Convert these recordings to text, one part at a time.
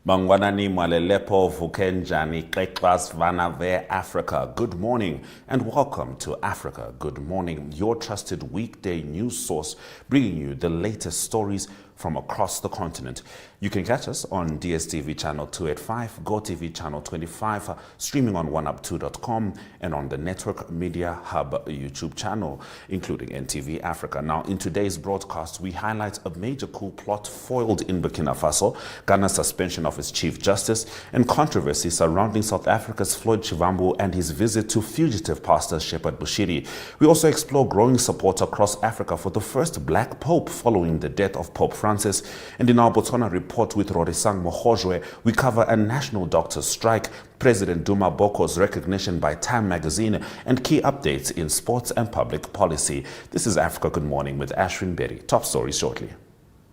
Mangwanani Malelepo Vukenjani Keklas Vanave Africa. Good morning and welcome to Africa Good Morning, your trusted weekday news source bringing you the latest stories from across the continent. You can catch us on DSTV Channel 285, GOTV Channel 25, streaming on oneup2.com and on the Network Media Hub YouTube channel, including NTV Africa. Now, in today's broadcast, we highlight a major coup plot foiled in Burkina Faso, Ghana's suspension of its Chief Justice, and controversy surrounding South Africa's Floyd Shivambu and his visit to fugitive pastor Shepherd Bushiri. We also explore growing support across Africa for the first black pope following the death of Pope Francis. And in our Botswana Report with Rorisang Mogojwe, we cover a national doctors' strike, President Duma Boko's recognition by Time magazine, and key updates in sports and public policy. This is Africa Good Morning with Ashwin Berry. Top stories shortly.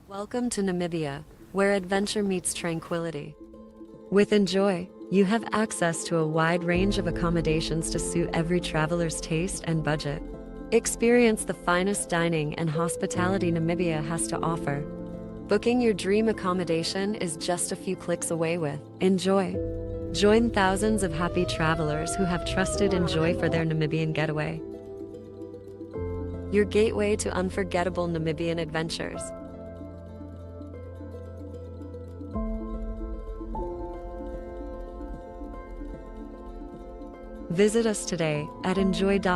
Welcome to Namibia, where adventure meets tranquility. With Enjoy, you have access to a wide range of accommodations to suit every traveler's taste and budget. Experience the finest dining and hospitality Namibia has to offer. Booking your dream accommodation is just a few clicks away with Enjoy. Join thousands of happy travelers who have trusted Enjoy for their Namibian getaway. Your gateway to unforgettable Namibian adventures. Visit us today at enjoy.my.na.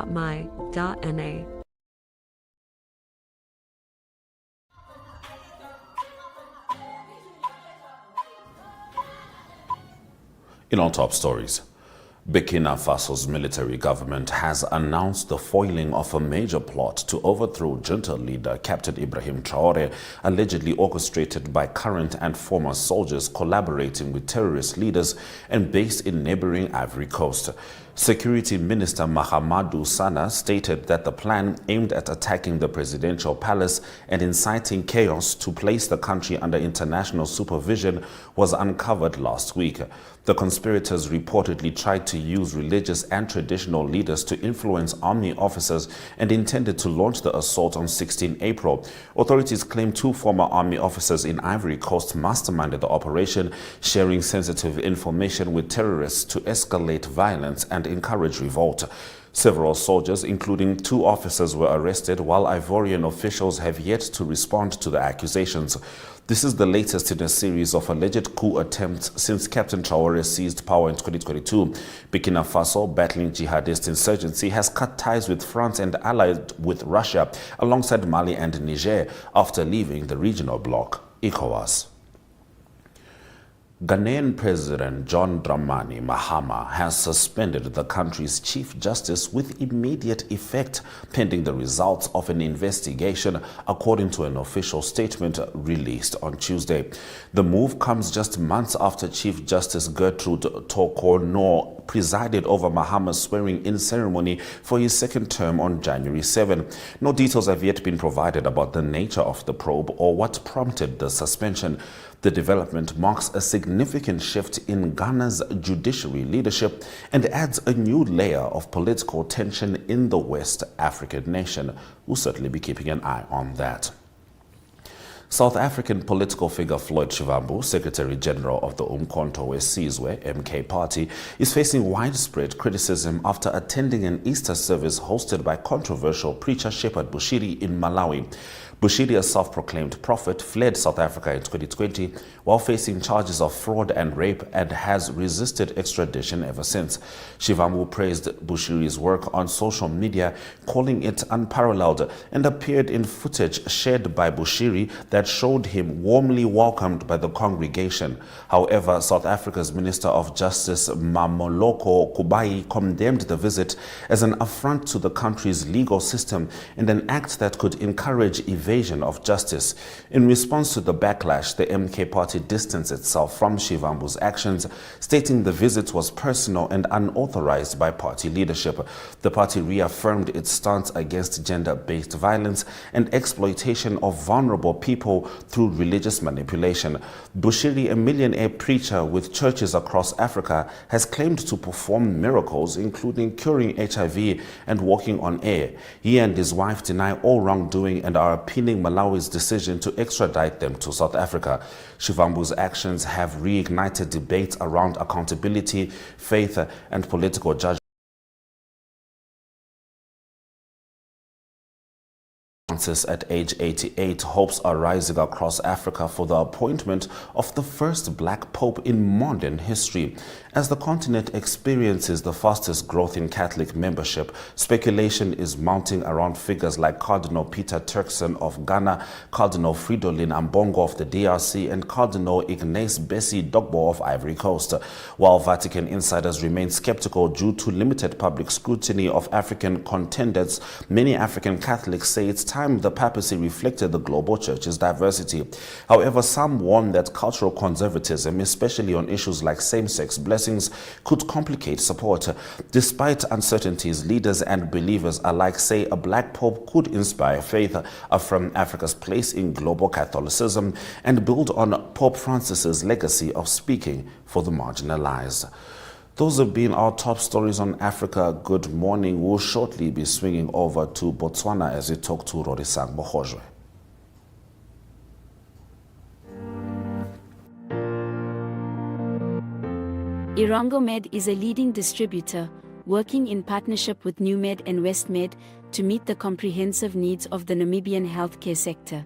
In our top stories, Burkina Faso's military government has announced the foiling of a major plot to overthrow junta leader Captain Ibrahim Traoré, allegedly orchestrated by current and former soldiers collaborating with terrorist leaders and based in neighboring Ivory Coast. Security Minister Mahamadou Sana stated that the plan aimed at attacking the presidential palace and inciting chaos to place the country under international supervision was uncovered last week. The conspirators reportedly tried to use religious and traditional leaders to influence army officers and intended to launch the assault on 16 April. Authorities claim two former army officers in Ivory Coast masterminded the operation, sharing sensitive information with terrorists to escalate violence and encourage revolt. Several soldiers, including two officers, were arrested, while Ivorian officials have yet to respond to the accusations. This is the latest in a series of alleged coup attempts since Captain Traoré seized power in 2022. Burkina Faso, battling jihadist insurgency, has cut ties with France and allied with Russia, alongside Mali and Niger, after leaving the regional bloc, ECOWAS. Ghanaian President John Dramani Mahama has suspended the country's Chief Justice with immediate effect, pending the results of an investigation, according to an official statement released on Tuesday. The move comes just months after Chief Justice Gertrude Tokornor presided over Mahama's swearing-in ceremony for his second term on January 7. No details have yet been provided about the nature of the probe or what prompted the suspension. The development marks a significant shift in Ghana's judiciary leadership and adds a new layer of political tension in the West African nation. We'll certainly be keeping an eye on that. South African political figure Floyd Shivambu, Secretary General of the Umkhonto weSizwe MK party, is facing widespread criticism after attending an Easter service hosted by controversial preacher Shepherd Bushiri in Malawi. Bushiri, a self-proclaimed prophet, fled South Africa in 2020 while facing charges of fraud and rape and has resisted extradition ever since. Shivambu praised Bushiri's work on social media, calling it unparalleled, and appeared in footage shared by Bushiri that showed him warmly welcomed by the congregation. However, South Africa's Minister of Justice Mamoloko Kubai condemned the visit as an affront to the country's legal system and an act that could encourage evasion of justice. In response to the backlash, the MK party distanced itself from Shivambu's actions, stating the visit was personal and unauthorized by party leadership. The party reaffirmed its stance against gender-based violence and exploitation of vulnerable people through religious manipulation. Bushiri, a millionaire preacher with churches across Africa, has claimed to perform miracles, including curing HIV and walking on air. He and his wife deny all wrongdoing and are opinion underpinning Malawi's decision to extradite them to South Africa. Shivambu's actions have reignited debates around accountability, faith, and political judgment. At age 88, hopes are rising across Africa for the appointment of the first black pope in modern history. As the continent experiences the fastest growth in Catholic membership, speculation is mounting around figures like Cardinal Peter Turkson of Ghana, Cardinal Fridolin Ambongo of the DRC, and Cardinal Ignace Bessie Dogbo of Ivory Coast. While Vatican insiders remain skeptical due to limited public scrutiny of African contenders, many African Catholics say it's time the papacy reflected the global church's diversity. However, some warn that cultural conservatism, especially on issues like same-sex blessings, could complicate support. Despite uncertainties, leaders and believers alike say a black pope could inspire faith, affirm Africa's place in global Catholicism, and build on Pope Francis's legacy of speaking for the marginalized. Those have been our top stories on Africa. Good morning. We'll shortly be swinging over to Botswana as we talk to Rorisang Mogojwe. Irongo Med is a leading distributor, working in partnership with NewMed and WestMed to meet the comprehensive needs of the Namibian healthcare sector.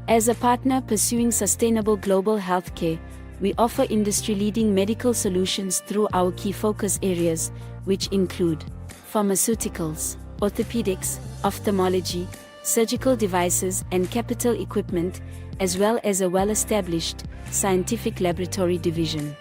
As a partner pursuing sustainable global healthcare, we offer industry-leading medical solutions through our key focus areas, which include pharmaceuticals, orthopedics, ophthalmology, surgical devices and capital equipment, as well as a well-established scientific laboratory division.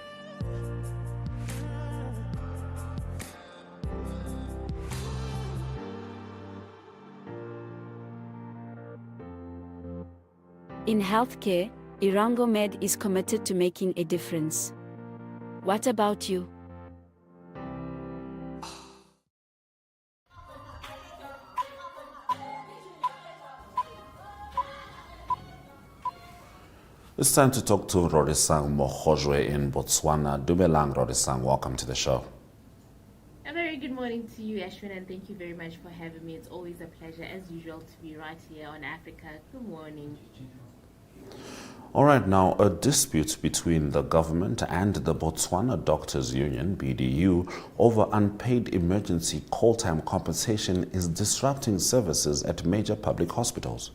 In healthcare, Irongo Med is committed to making a difference. What about you? It's time to talk to Rorisang Mogojwe in Botswana. Dumelang, Rorisang, welcome to the show. A very good morning to you, Ashwin, and thank you very much for having me. It's always a pleasure, as usual, to be right here on Africa. Good morning. All right, now, a dispute between the government and the Botswana Doctors Union, BDU, over unpaid emergency call time compensation is disrupting services at major public hospitals.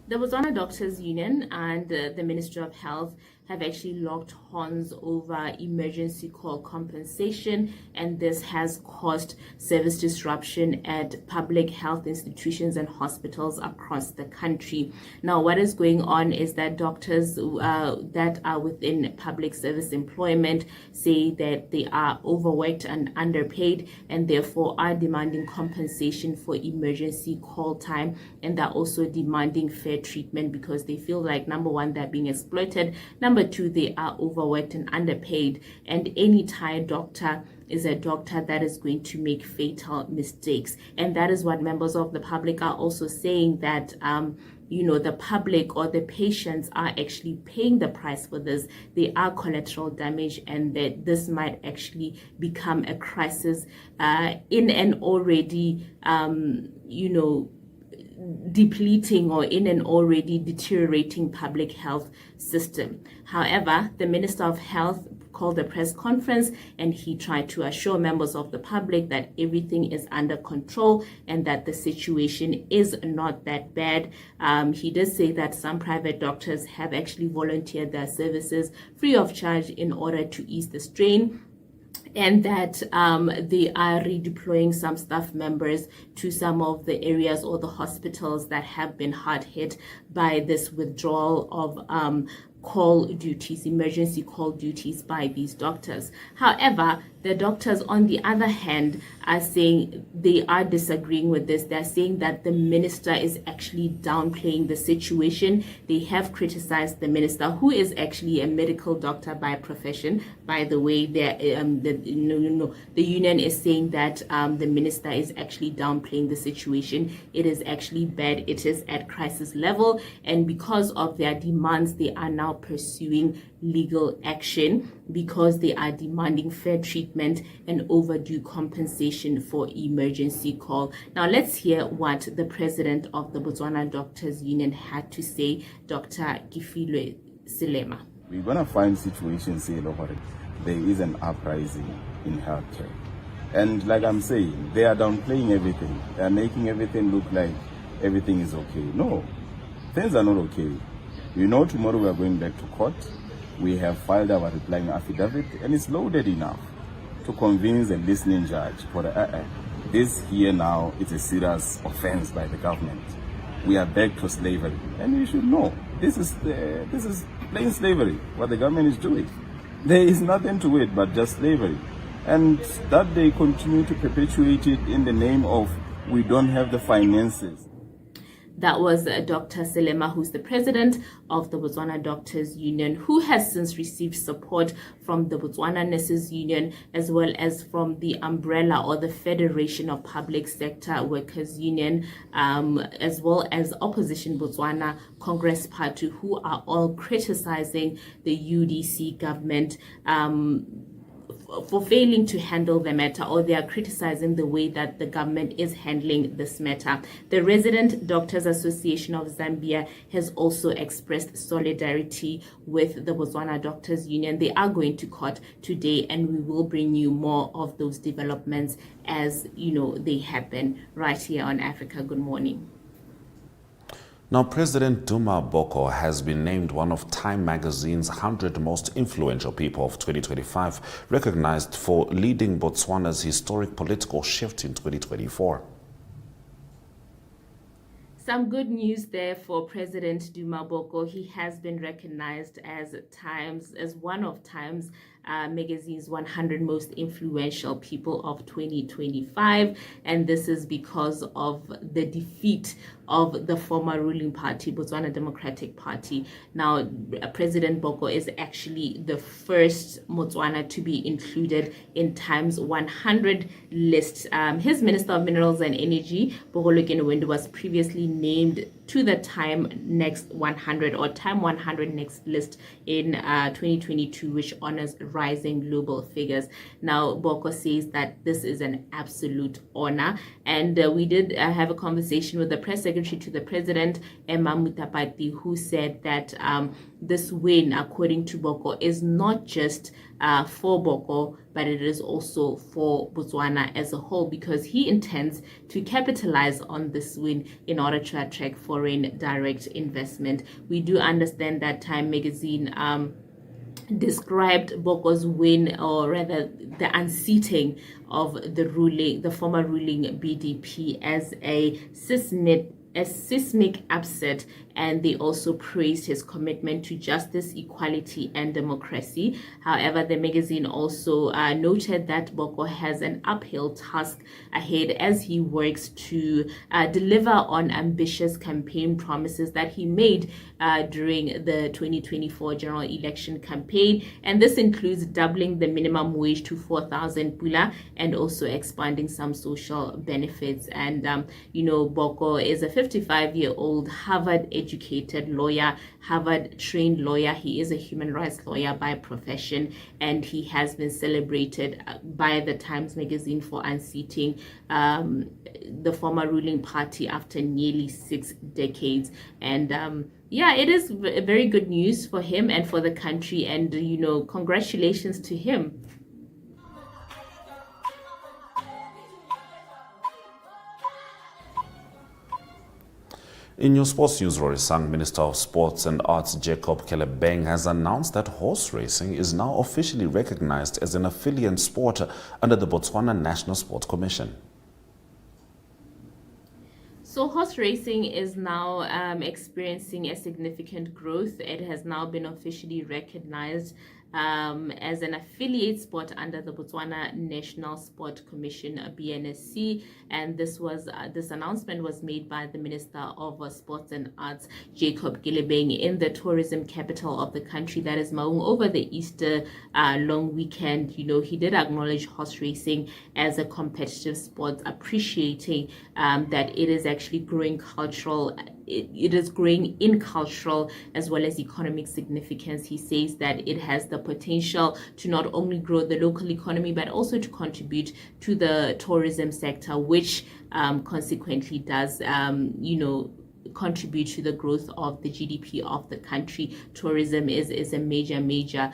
The Botswana Doctors Union and the Ministry of Health have actually locked horns over emergency call compensation, and this has caused service disruption at public health institutions and hospitals across the country. Now, what is going on is that doctors that are within public service employment say that they are overworked and underpaid, and therefore are demanding compensation for emergency call time, and they're also demanding fair treatment because they feel like, number one, they're being exploited, number two, they are overworked and underpaid, and any tired doctor is a doctor that is going to make fatal mistakes. And that is what members of the public are also saying, that the public or the patients are actually paying the price for this. They are collateral damage, and that this might actually become a crisis in an already depleting or in an already deteriorating public health system. However, the Minister of Health called a press conference, and he tried to assure members of the public that everything is under control and that the situation is not that bad. He did say that some private doctors have actually volunteered their services free of charge in order to ease the strain, and that they are redeploying some staff members to some of the areas or the hospitals that have been hard hit by this withdrawal of call duties, emergency call duties by these doctors. However, the doctors, on the other hand, are saying they are disagreeing with this. They're saying that the minister is actually downplaying the situation. They have criticized the minister, who is actually a medical doctor by profession. By the way, the union is saying that the minister is actually downplaying the situation. It is actually bad. It is at crisis level, and because of their demands, they are now pursuing legal action. because they are demanding fair treatment and overdue compensation for emergency call. Now let's hear what the president of the Botswana Doctors Union had to say, Dr. Gifilwe Silema. We're going to find situations here where there is an uprising in healthcare. And like I'm saying, they are downplaying everything. They are making everything look like everything is okay. No, things are not okay. You know, tomorrow we are going back to court. We have filed our replying affidavit, and it's loaded enough to convince a listening judge for this here now is a serious offense by the government. We are back to slavery, and you should know this is plain slavery. What the government is doing, there is nothing to it but just slavery, and that they continue to perpetuate it in the name of we don't have the finances. That was Dr. Silema, who's the president of the Botswana Doctors Union, who has since received support from the Botswana Nurses Union, as well as from the umbrella or the Federation of Public Sector Workers Union, as well as opposition Botswana Congress Party, who are all criticizing the UDC government for failing to handle the matter, or they are criticizing the way that the government is handling this matter. The Resident Doctors Association of Zambia has also expressed solidarity with the Botswana Doctors Union. They are going to court today, and we will bring you more of those developments as they happen right here on Africa Good Morning. Now, President Duma Boko has been named one of Time magazine's 100 most influential people of 2025, recognized for leading Botswana's historic political shift in 2024. Some good news there for President Duma Boko. He has been recognized as one of Time's magazine's 100 most influential people of 2025, and this is because of the defeat of the former ruling party, Botswana Democratic Party. Now, President Boko is actually the first Botswana to be included in Time's 100 list. His Minister of Minerals and Energy, Boholo was previously named to the Time Next 100 or Time 100 Next list in 2022, which honors rising global figures. Now, Boko says that this is an absolute honor, and we did have a conversation with the press secretary to the president, Emma Mutapati, who said that this win, according to Boko, is not just for Boko, but it is also for Botswana as a whole, because he intends to capitalize on this win in order to attract foreign direct investment. We do understand that Time magazine described Boko's win, or rather the unseating of the former ruling BDP, as a seismic upset, and they also praised his commitment to justice, equality, and democracy. However, the magazine also noted that Boko has an uphill task ahead as he works to deliver on ambitious campaign promises that he made during the 2024 general election campaign, and this includes doubling the minimum wage to 4,000 pula and also expanding some social benefits. And Boko is a 55-year-old Harvard-educated lawyer, Harvard-trained lawyer. He is a human rights lawyer by profession, and he has been celebrated by the Times magazine for unseating the former ruling party after nearly 6 decades. And it is very good news for him and for the country, and congratulations to him. In your sports news, Rorisang, Minister of Sports and Arts Jacob Kelebeng has announced that horse racing is now officially recognized as an affiliate sport under the Botswana National Sport Commission. So horse racing is now experiencing a significant growth. It has now been officially recognized as an affiliate sport under the Botswana National Sport Commission, BNSC, and this announcement was made by the Minister of Sports and Arts, Jacob Kelebeng, in the tourism capital of the country, that is Maung, over the Easter long weekend. He did acknowledge horse racing as a competitive sport, appreciating that it is actually growing cultural it is growing in cultural as well as economic significance. He says that it has the potential to not only grow the local economy, but also to contribute to the tourism sector, which consequently does, contribute to the growth of the GDP of the country. Tourism is a major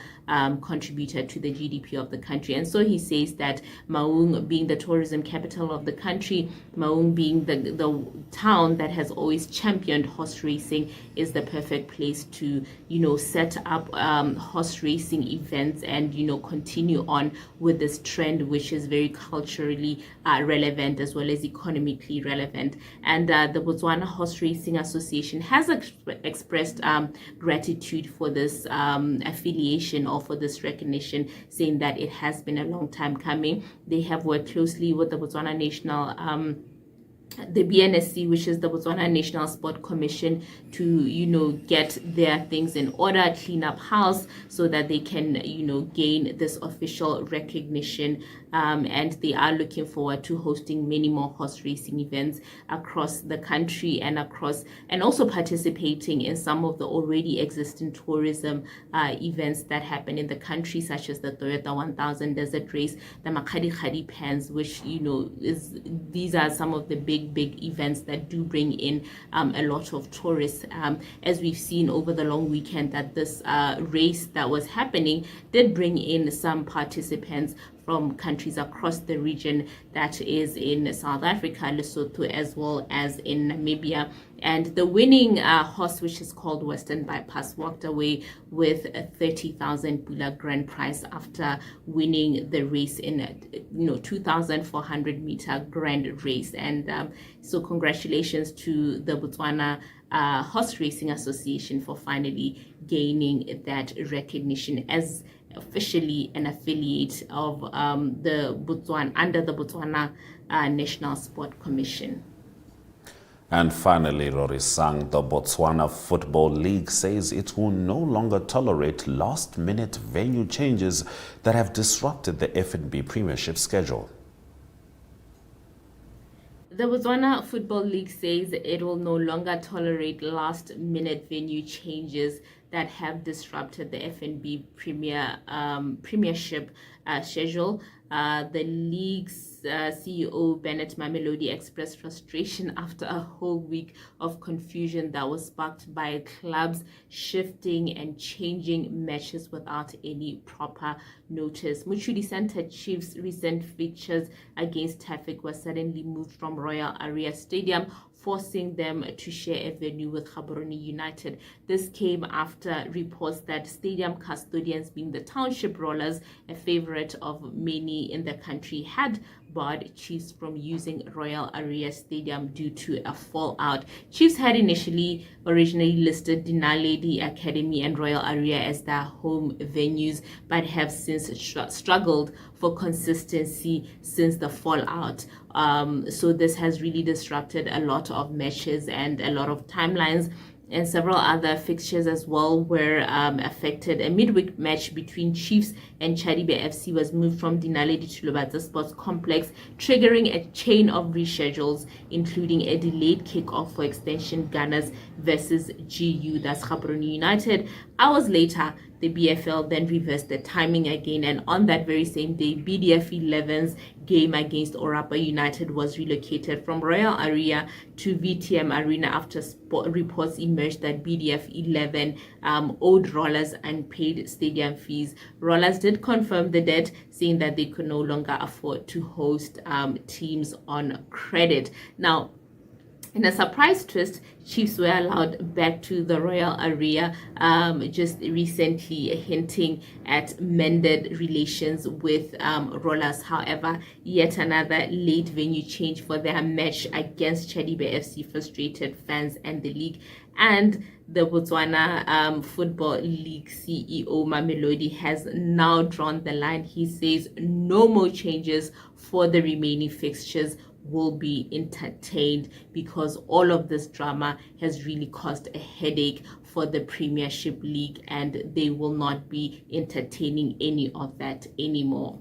contributor to the GDP of the country. And so he says that Maung being the tourism capital of the country, Maung being the town that has always championed horse racing, is the perfect place to, set up horse racing events and, continue on with this trend, which is very culturally relevant as well as economically relevant. And the Botswana Horse Racing Association has expressed gratitude for this affiliation or for this recognition, saying that it has been a long time coming. They have worked closely with the Botswana National the BNSC, which is the Botswana National Sport Commission, to get their things in order, clean up house, so that they can gain this official recognition, and they are looking forward to hosting many more horse racing events across the country and also participating in some of the already existing tourism events that happen in the country, such as the Toyota 1000 Desert Race, the Makadi Khadi Pans, which these are some of the big events that do bring in a lot of tourists, as we've seen over the long weekend that this race that was happening did bring in some participants from countries across the region, that is in South Africa, Lesotho, as well as in Namibia. And the winning horse, which is called Western Bypass, walked away with a 30,000 Pula grand prize after winning the race in a 2,400 meter grand race. And so congratulations to the Botswana Horse Racing Association for finally gaining that recognition as officially an affiliate of the Botswana National Sport Commission. And finally, Rorisang, the Botswana Football League says it will no longer tolerate last-minute venue changes that have disrupted the FNB Premiership schedule. The Botswana Football League says it will no longer tolerate last-minute venue changes that have disrupted the FNB Premiership schedule. The league's CEO Bennett Mamelodi expressed frustration after a whole week of confusion that was sparked by clubs shifting and changing matches without any proper notice. Muchudi Center Chiefs' recent fixtures against Traffic were suddenly moved from Royal Area Stadium, forcing them to share a venue with Gaborone United. This came after reports that stadium custodians, being the Township Rollers, a favorite of many in the country, had barred Chiefs from using Royal Area Stadium due to a fallout. Chiefs had originally listed Dinaledi Academy and Royal Area as their home venues, but have since struggled for consistency since the fallout. So this has really disrupted a lot of matches and a lot of timelines. And several other fixtures as well were affected. A midweek match between Chiefs and Chadibe FC was moved from Dinaledi to Lobatse Sports Complex, triggering a chain of reschedules, including a delayed kick-off for Extension Gunners versus GU, that's Gaborone United. Hours later, the BFL then reversed the timing again, and on that very same day, BDF 11's game against Orapa United was relocated from Royal Area to VTM Arena after reports emerged that BDF 11 owed Rollers unpaid stadium fees. Rollers did confirm the debt, saying that they could no longer afford to host teams on credit. Now, in a surprise twist, Chiefs were allowed back to the Royal Area just recently, hinting at mended relations with Rollers. However, yet another late venue change for their match against Chadibe FC frustrated fans and the league. And the Botswana Football League CEO Mamelodi has now drawn the line. He says no more changes for the remaining fixtures will be entertained, because all of this drama has really caused a headache for the Premiership League, and they will not be entertaining any of that anymore.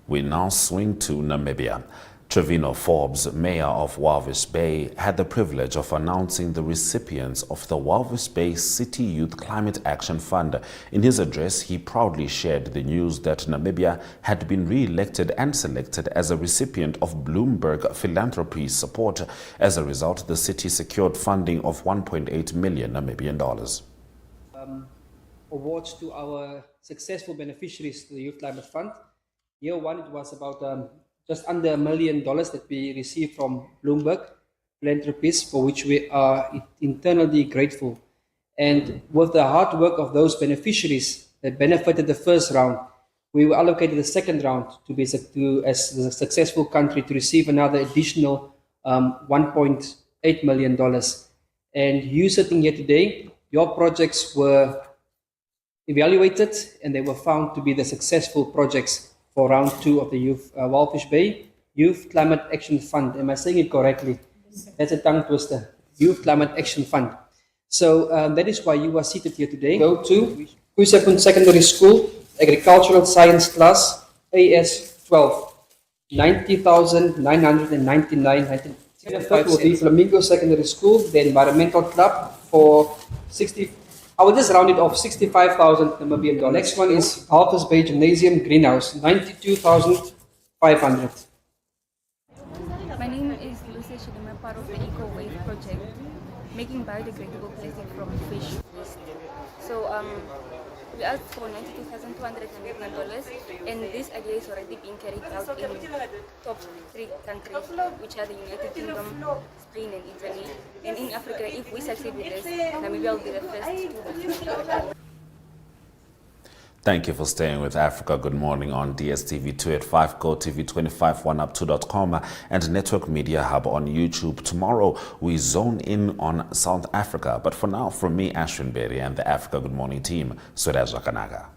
We now swing to Namibia. Trevino Forbes, mayor of Walvis Bay, had the privilege of announcing the recipients of the Walvis Bay City Youth Climate Action Fund. In his address, he proudly shared the news that Namibia had been re-elected and selected as a recipient of Bloomberg Philanthropy support. As a result, the city secured funding of 1.8 million Namibian dollars. Awards to our successful beneficiaries to the Youth Climate Fund. Year one, it was about just under $1 million that we received from Bloomberg Philanthropies, for which we are internally grateful. And with the hard work of those beneficiaries that benefited the first round, we were allocated the second round as the successful country to receive another additional $1.8 million. And you sitting here today, your projects were evaluated and they were found to be the successful projects for round two of the Walvis Bay Youth Climate Action Fund. Am I saying it correctly? That's a tongue twister. Youth Climate Action Fund. So that is why you are seated here today. Go to Kusapun Secondary School, Agricultural Science Class, AS12, 90,999. The third will be Flamingo Secondary School, the Environmental Club, for 60. I will just round it off, 65,000 Namibian dollars. Next one is Walvis Bay Gymnasium Greenhouse, 92,500. My name is Lucia Shidima, part of the Eco Wave project, making biodegradable plastic from fish waste. So we asked for $92,200 Namibian, and this idea is already being carried out in top 3 countries, which are the United Kingdom, Spain, and Italy. And in Africa, if we succeed with this, Namibia will be the first to do. Thank you for staying with Africa Good Morning on DSTV 285, GOTV 25, 1up2.com, and Network Media Hub on YouTube. Tomorrow, we zone in on South Africa. But for now, from me, Ashwin Berry, and the Africa Good Morning team, Suraj Kanaga.